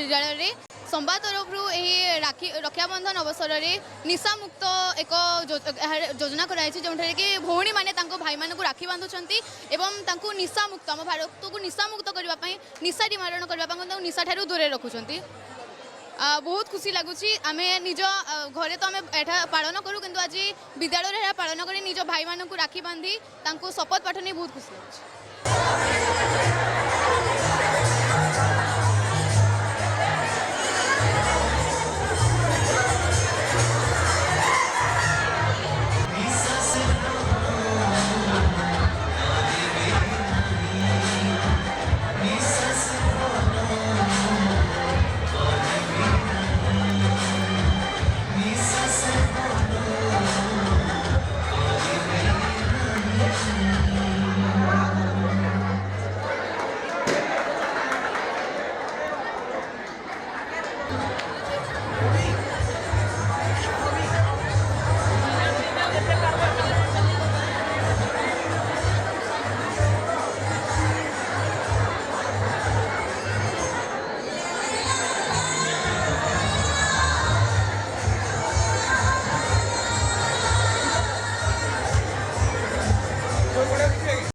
विद्यालय रे संवाद तरफ राखी रक्षाबंधन अवसर में निशा मुक्त एक योजना कराई जो कि भौणी मैंने भाई मान राखी बांधुंट एवं निशा मुक्त आम भारत को निशा मुक्त करने निशा निवारण करने निशा ठार दूरे रखुंट बहुत खुशी लगुच आम निज घरे तो आम पालन करूँ किंतु आज विद्यालय पालन कर निज भाई मान राखी बांधी शपथ पाठ नहीं बहुत खुशी लगुच।